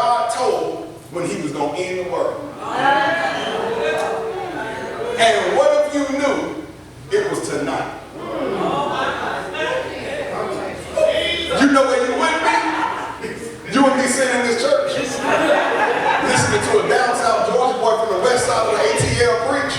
God told when he was going to end the world. And what if you knew it was tonight? You know where you would be? You would be sitting in this church, listening to a down south Georgia boy from the west side of the ATL preach.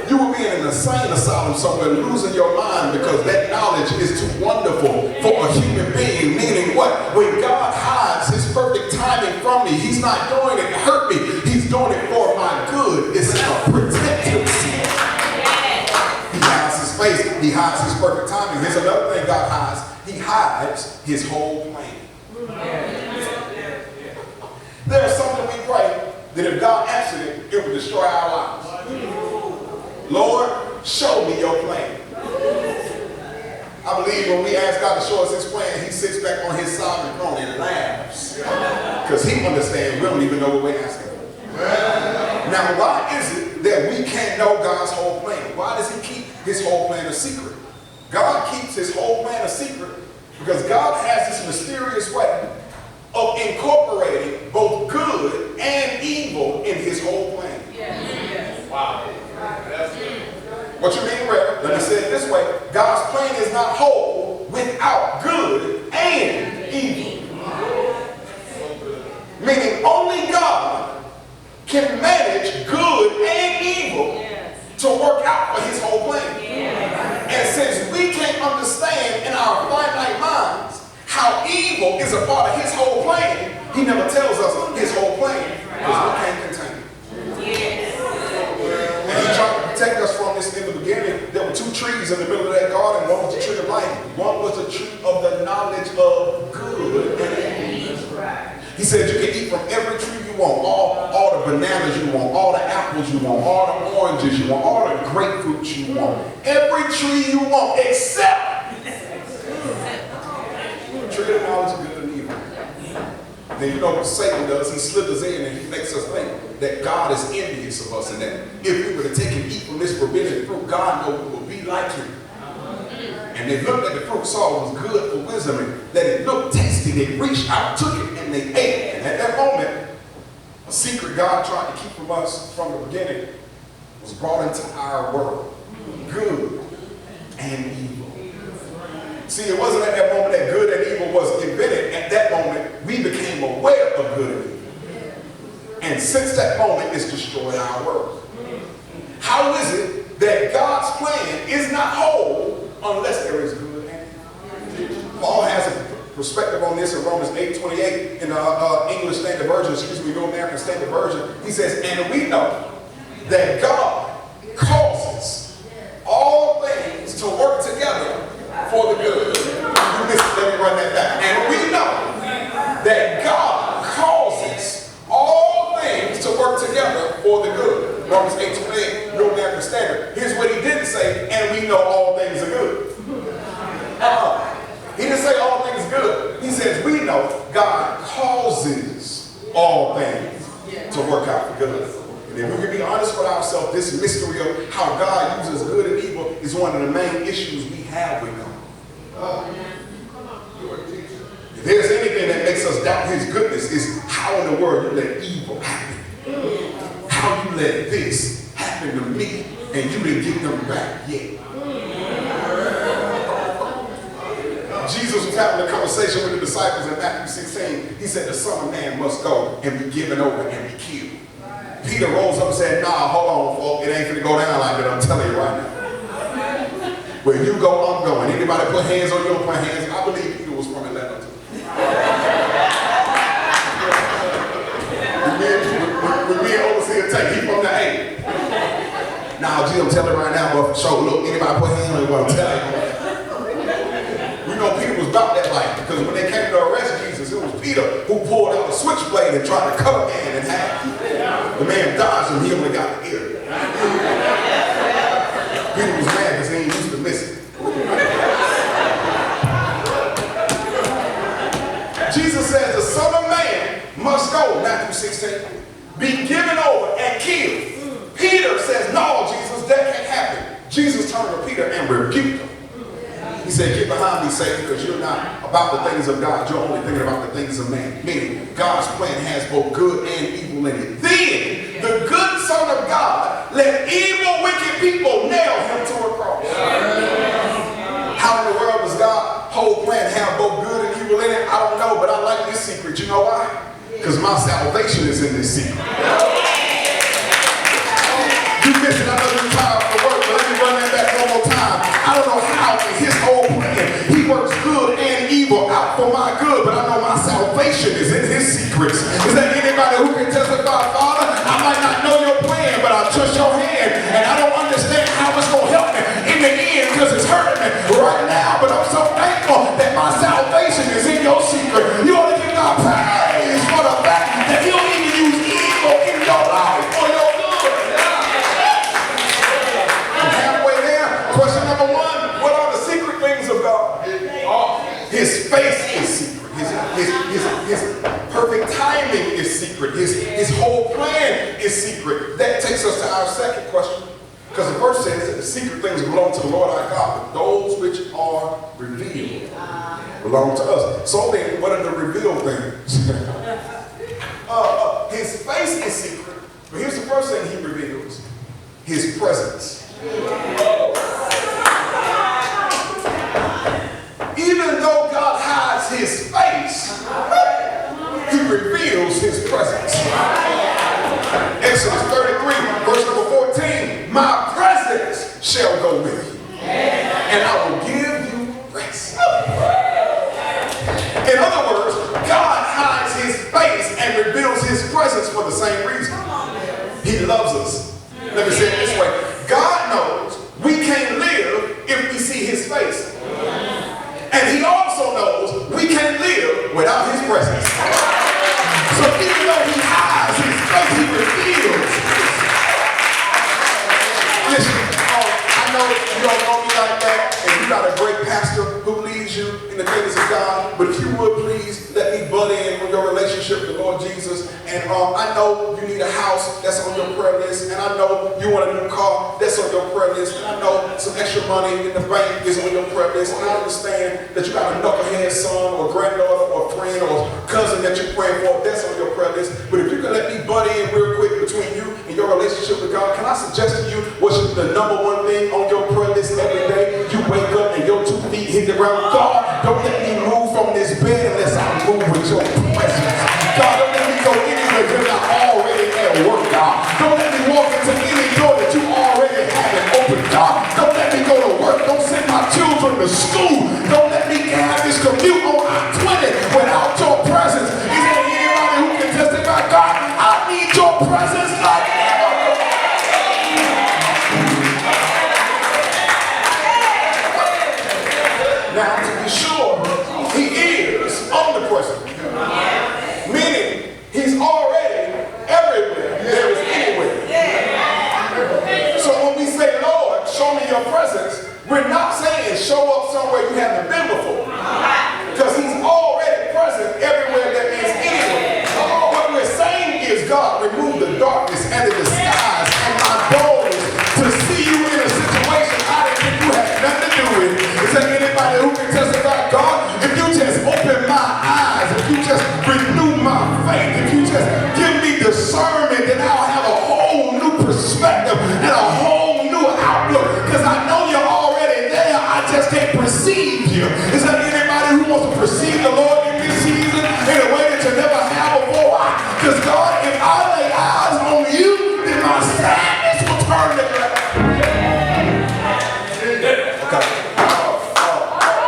You would be in an insane asylum somewhere, losing your mind because that knowledge is too wonderful for a human being. Meaning what? When God hides his perfect timing from me, he's not doing it to hurt me. He's doing it for my good. It's a protective seal. He hides his face. He hides his perfect timing. Here's another thing God hides. He hides his whole plan. There's something we pray that if God answered it, it would destroy our lives. Lord, show me your plan. I believe when we ask God to show us his plan, he sits back on his sovereign throne and laughs. Because he understands we don't even know what we're asking for. Now, why is it that we can't know God's whole plan? Why does he keep his whole plan a secret? God keeps his whole plan a secret because God has this mysterious way of incorporating both good and evil in his whole plan. Yes. Wow. What you mean, Reverend? Let me say it this way. God's plan is not whole without good and evil. Meaning only God can manage good and evil to work out for his whole plan. And since we can't understand in our finite minds how evil is a part of his whole plan, he never tells us his whole plan because we can't contain it. And he tried to protect us from this in the beginning. There were two trees in the middle of that garden. One was the tree of life. One was the tree of the knowledge of good and evil. He said you can eat from every tree you want. All the bananas you want. All the apples you want. All the oranges you want. All the grapefruits you want. Every tree you want except the tree of the knowledge of good and evil. Then you know what Satan does? He slithers in and he makes us think that God is envious of us and that if we were to take and eat from this forbidden fruit, God knows we will be like him. And they looked at the fruit, saw it was good for wisdom, and that it looked tasty. They reached out, took it, and they ate it. And at that moment, a secret God tried to keep from us from the beginning was brought into our world. Good and evil. See, it wasn't at that moment that good and evil was invented. At that moment, we became aware of good and evil. And since that moment, it's destroyed our world. How is it that God's plan is not whole unless there is good and evil? Paul has a perspective on this in Romans 8:28 in the English Standard Version, New American Standard Version. He says, and we know that God causes all things to work together for the good. You missed it, let me run that back. And we know that God causes all things to work together for the good. Romans 8:28, New American Standard. Here's what he didn't say, and we know all things are good. He didn't say all things are good. He says we know God causes all things to work out for good. And if we can be honest with ourselves, this mystery of how God uses good and evil is one of the main issues we have with God. If there's anything that makes us doubt his goodness, is how in the world you let evil happen. How you let this happen to me and you didn't get them back yet. Jesus was having a conversation with the disciples in Matthew 16. He said the Son of Man must go and be given over and be killed. Peter rose up and said, nah, hold on, folks. It ain't finna go down like that. I'm telling you right now. Where you go, I'm going. Anybody put hands on you, don't put hands. I believe Peter was from Atlanta too. With me and overseer Tate, he from the A. Now, G, I'm telling you right now, but for sure, look, anybody put hands on you, what I'm telling you. You know, Peter was about that life because when they came to arrest Jesus, it was Peter who pulled out a switchblade and tried to cut a man in half. The man dodged him, he only got the ear. Peter was mad because he ain't used to missing. Jesus says the Son of Man must go, Matthew 16, be given over and killed. Peter says, no, Jesus, that can't happen. Jesus turned to Peter and rebuked him. He said, get behind me, Satan, because you're not about the things of God. You're only thinking about the things of man. Meaning, God's plan has both good and evil in it. Then, the good Son of God let evil, wicked people nail him to a cross. How in the world does God's whole plan have both good and evil in it? I don't know, but I like this secret. You know why? Because my salvation is in this secret. You listen, I know you're tired of the work, but let me run that back one more time. I don't know how in his whole plan he works good and evil out for my good, but I know my salvation is in his secrets. Is there anybody who can testify, Father, I might not know your plan, but I trust your hand, and I don't understand how it's going to help me in the end because it's hurting me right now, but I'm so thankful that my salvation is in your secret. You ought to give God praise for the fact that you don't even use evil in your life for your good. Question number one, what are the secret things of God? His face is secret. His perfect timing is secret. His whole plan is secret. That takes us to our second question. Because the verse says that the secret things belong to the Lord our God, but those which are revealed belong to us. So then, what are the revealed things? His face is secret. But here's the first thing he reveals. His presence. Even though God hides his face, he reveals his presence. Exodus 33, verse number 14, my presence shall go with you, and I will give you rest. In other words, God hides his face and reveals his presence for the same reason. He loves us. Let me say it this way. God knows we can't live if we see his face. And he also knows we can't live without his presence. So even though he hides his face, he reveals. Listen, I know you don't know me like that, and you got a great pastor who leads you in the things of God, but if you would please let me butt in on your relationship with the Lord Jesus. And I know you need a house, that's on your prayer list, and I know you want a new car, that's on your prayer list, and I know some extra money in the bank is on your prayer list, and I understand that you got a knucklehead son or granddaughter or friend or cousin that you're praying for, that's on your prayer list. But if you can let me butt in real quick between you and your relationship with God, can I suggest to you what's the number one thing on your prayer list every day? You wake up and your 2 feet hit the ground. God, don't let me move from this bed unless I move with your presence. God, don't let me go anywhere because I'm already at work, God. Don't let me walk into any door that you already haven't opened, God. Don't let me go to work. Don't send my children to school. Don't let me have this commute on I-20 without your presence. Is there anybody who can testify, God, I need your presence like never. Now, to be sure, he is omnipresent. Meaning, he's already everywhere there is anywhere. So when we say, Lord, show me your presence, we're not saying show up somewhere you haven't been before. Because he's already present everywhere there is anywhere. What we're saying is, God, remove the darkness and the disguise and my goal is to see you in a situation I didn't think you had nothing to do with. Is there anybody who can testify, God, if you just open my eyes, if you just renew my faith, if you just give me discernment, then I'll have a whole new perspective and a whole new outlook. Because I know you're already there, I just can't perceive you. Is there anybody who wants to perceive the Lord in this season in a way that you never have before? Why? Because God, if I lay eyes on you, then my sadness will turn to gladness.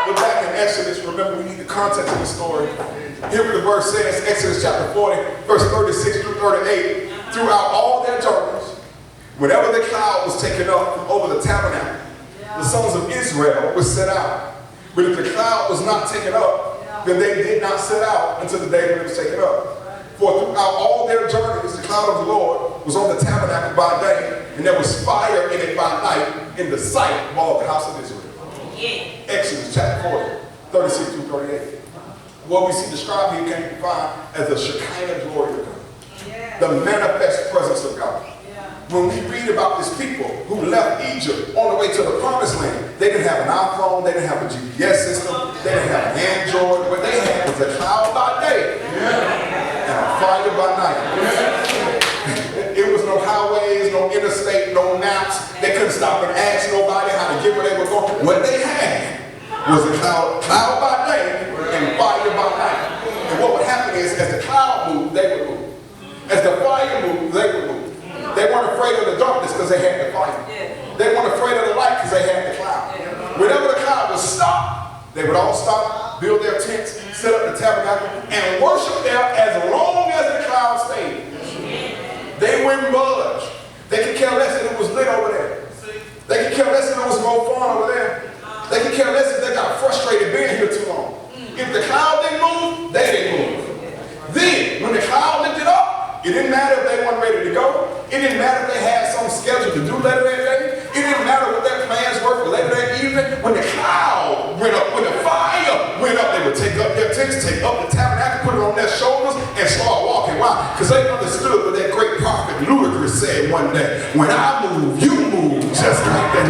We're back in Exodus. Remember, we need the context of the story. Here what the verse says, Exodus chapter 40, verse 36 through 38. Throughout all their journeys, whenever the cloud was taken up from over the tabernacle, the sons of Israel were set out. But if the cloud was not taken up, then they did not set out until the day when it was taken up. For throughout all their journeys, the cloud of the Lord was on the tabernacle by day, and there was fire in it by night, in the sight of all the house of Israel. Exodus chapter 40, 36 through 38. What we see described here can be defined as the Shekinah glory of God. The manifest presence of God. when we read about these people who left Egypt on the way to the promised land, they didn't have an iPhone, they didn't have a GPS system, they didn't have an Android. What they had was a cloud by day and a fire by night. It was no highways, no interstate, no maps. They couldn't stop and ask nobody how to get where they were going. What they had was a cloud by day and fire by night. And what would happen is, as the cloud moved, they would move. As the fire moved, they would move. They weren't afraid of the darkness because they had the fire. They weren't afraid of the light because they had the cloud. Whenever the cloud would stop, they would all stop, build their tents, set up the tabernacle, and worship there as long as the cloud stayed. They wouldn't budge. They could care less if it was lit over there. They could care less if it was no fun over there. They could care less if they got frustrated being here too long. If the cloud didn't move, they didn't move. Then, when the cloud lifted up, it didn't matter if they weren't ready to go. It didn't matter if they had some schedule to do later that day. It didn't matter what their plans were for later that evening. When the cloud went up, when the fire went up, they would take up their tents, take up the tabernacle, put it on their shoulders, and start walking. Why? Because they understood what that great prophet Ludicrous said one day. When I move, you move just like that.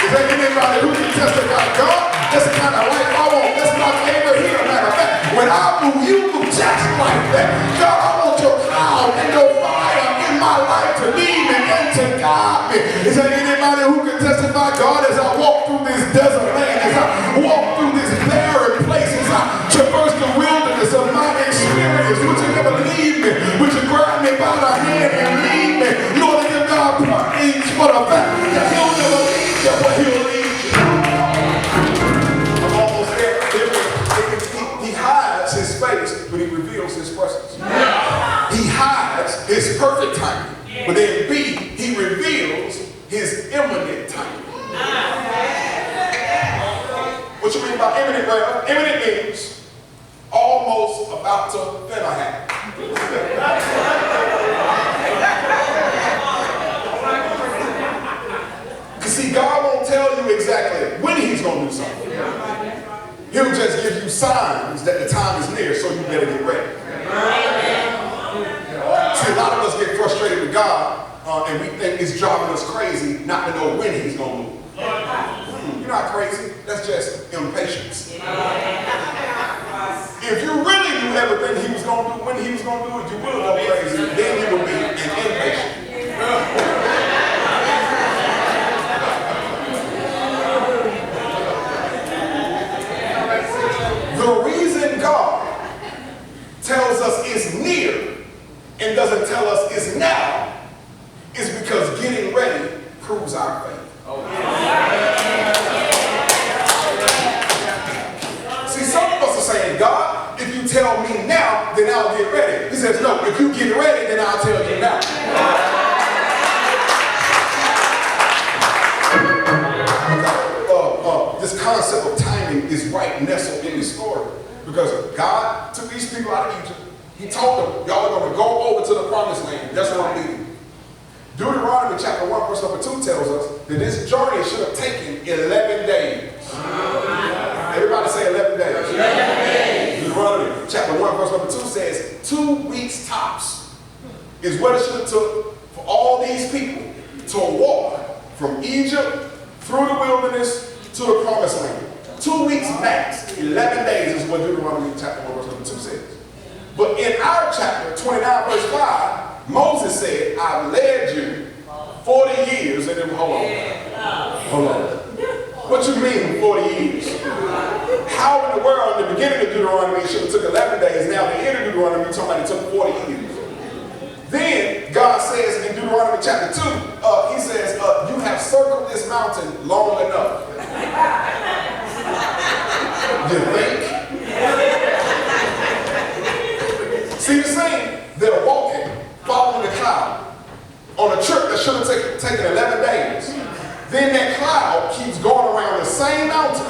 Is there anybody who can testify, God? That's the kind of life I want. That's my favorite here. Matter of fact, when I move, you move just like that. God, I want your cloud and your fire in my life to lead me and to guide me. Is there anybody who can testify, God, as I walk through this desert land, as I walk through this barren place, as I traverse the wilderness of my experience, would you never leave me? Would you grab me by the hand and lead me? Lord, give God praise for the fact that he'll never leave you, but he'll lead you. I'm almost there. He hides his face, but he reveals his presence. He hides his perfect timing, but then B, he reveals his imminent timing. What you mean by imminent, brother? Imminent means almost about to finna happen. Because see, God won't tell you exactly when he's going to do something. He'll just give you signs that the time is near, so you better get ready. See, a lot of us get frustrated with God, and we think it's driving us crazy not to know when he's going to move. You're not crazy. That's just impatience. If you really knew everything he was going to do, when he was going to do it, you would go crazy. Then you would be an impatient. The reason God tells us it's near and doesn't tell us it's now is because getting ready proves our faith. See, some of us are saying, God, if you tell me now, then I'll get ready. He says, no, if you get ready, then I'll tell you now. This concept of timing is right nestled in this story. Because God took these people out of Egypt. He told them, y'all are going to go over to the promised land. That's where I'm leading. Deuteronomy chapter 1 verse number 2 tells us that this journey should have taken 11 days. Everybody say 11 days. 11 days. Deuteronomy chapter 1 verse number 2 says 2 weeks tops is what it should have took for all these people to walk from Egypt through the wilderness to the promised land. 2 weeks max. 11 days is what Deuteronomy chapter 1 verse number 2 says. But in our chapter 29 verse 5, Moses said, I've led you 40 years. And then, hold on. What you mean 40 years? How in the world, in the beginning of Deuteronomy, it should have took 11 days. Now, the end of Deuteronomy, somebody took 40 years. Then, God says in Deuteronomy chapter 2, he says, you have circled this mountain long enough. You think? See the same? They're walking, following the cloud, on a trip that should have taken 11 days. Then that cloud keeps going around the same mountain.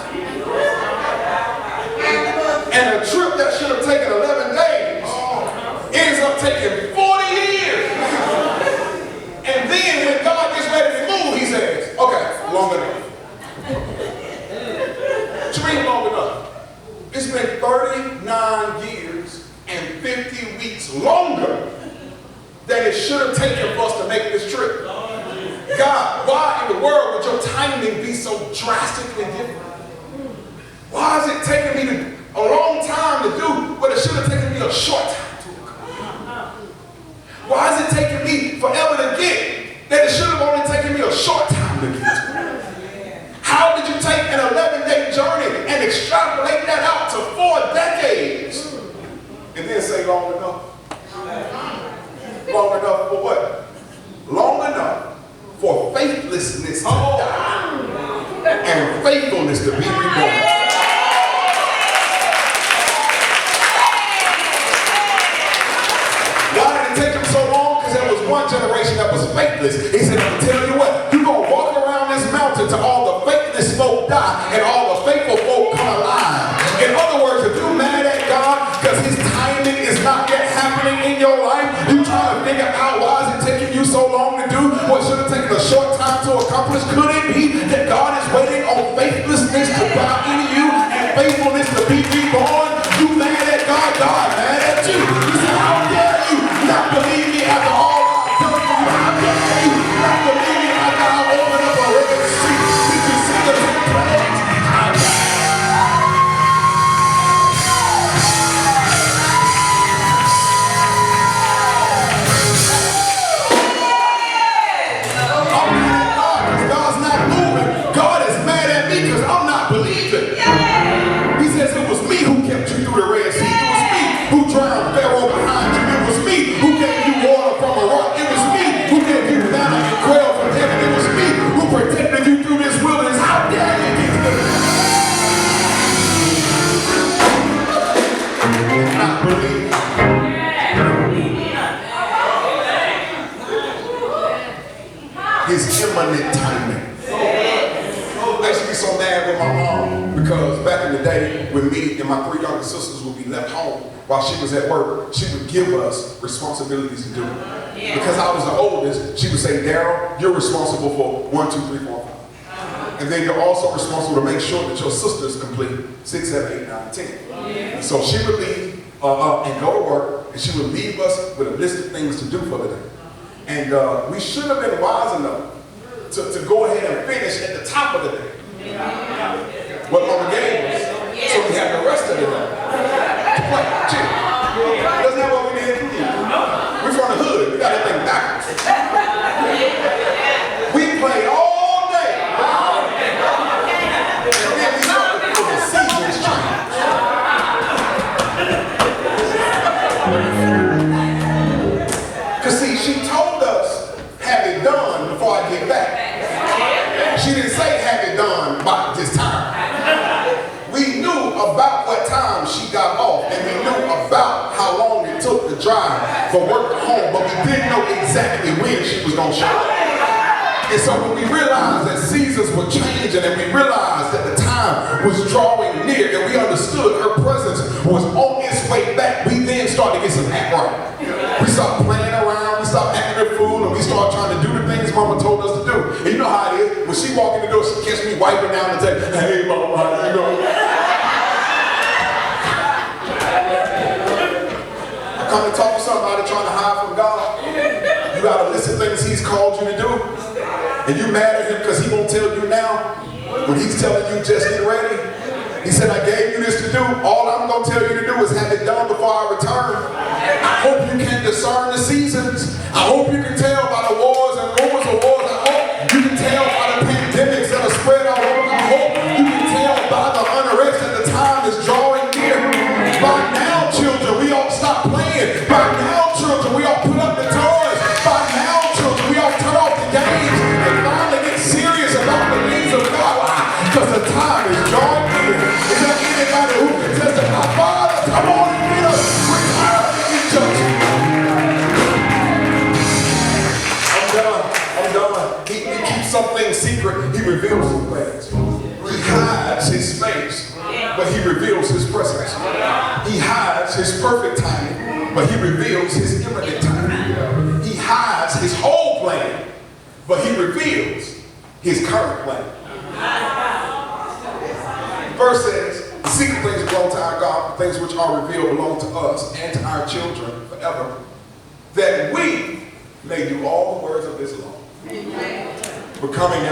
And a trip that should have taken 11 days ends up taking 40 years. And then when God gets ready to move, he says, okay, long enough. What you mean long enough? It's been 39 years and 50 weeks longer than it should have taken for us to make make this trip. God, why in the world would your timing be so drastically different? Why is it taking me a long time to do what it should have taken me a short time to accomplish? Why is it taking me forever to get that it should have only taken me a short time to get to? How did you take an 11-day journey and extrapolate that out to 4 decades and then say long enough? Long enough for what? Long enough for faithlessness to die and faithfulness to be reborn. Why did it take him so long? Because there was one generation that was faithless. He said, I'm going to tell you what, you're going to walk around this mountain till all the faithless folk die and all the faithful folk come alive. In other words, if you're mad at God because his timing is not yet happening in your life, you trying to figure out why is it taking you so long to do what should have taken a short time to accomplish. Could it be that God is waiting on faithlessness to die in you and faithfulness to be reborn? You mad at God, God mad at you. You say, how dare you not believe me after all I've done for you? How dare you not believe me after I opened up a Red Sea? Did you see the 10 plagues? How dare you? His imminent timing. I used to be so mad with my mom because back in the day when me and my 3 younger sisters would be left home while she was at work, she would give us responsibilities to do. Because I was the oldest, she would say, Darrell, you're responsible for 1, 2, 3, 4, 5. And then you're also responsible to make sure that your sisters complete 6, 7, 8, 9, 10. So she would leave and go to work, and she would leave us with a list of things to do for the day. And we should have been wise enough to go ahead and finish at the top of the day. What Mama gave us. So we had the rest of the day to play. That's not what we did. We're from the hood. We got that thing backwards. We played all day. And then we started for the seasons change. Because see, she told us, have it done before I get back. She didn't say have it done by this time. We knew about what time she got off, and we knew about how long it took to drive from work to home, but we didn't know exactly when she was going to show up. And so when we realized that seasons were changing, and we realized that the time was drawing near, and we understood her presence was on its way back, we then started to get some act right. We stopped playing around, we stopped acting a fool, and we started trying to do the things Mama told us to do. And you know how it is, when she walked in the door, she catch me wiping down the table. Hey, Mama, how you doing? I come to talk to somebody trying to hide from God. You gotta listen to things he's called you to do. And you mad at him because he won't tell you now when he's telling you just get ready. He said, I gave you this to do. All I'm going to tell you to do is have it done before I return. I hope you can discern the seasons. I hope you can tell by the wars and rumors of wars. I hope you can tell by the pandemics that are spread all over. I hope you can tell by the unrest that the time is drawing near. By now, children, we all stop playing. By now, children, we all put up the toys. By now, children, we all turn off the games and finally get serious about the things of God. Why? Because the time is drawing near. Is there anybody who can testify, Father, come on and get us. We're tired of each other. I'm done. He keeps some things secret. He reveals some things. He hides his face, but he reveals his presence. He hides his perfect timing, but he reveals his imminent timing. He hides his whole plan, but he reveals his current plan. Verse says, the secret things belong to our God, the things which are revealed belong to us and to our children forever, that we may do all the words of this law. Amen. We're coming now.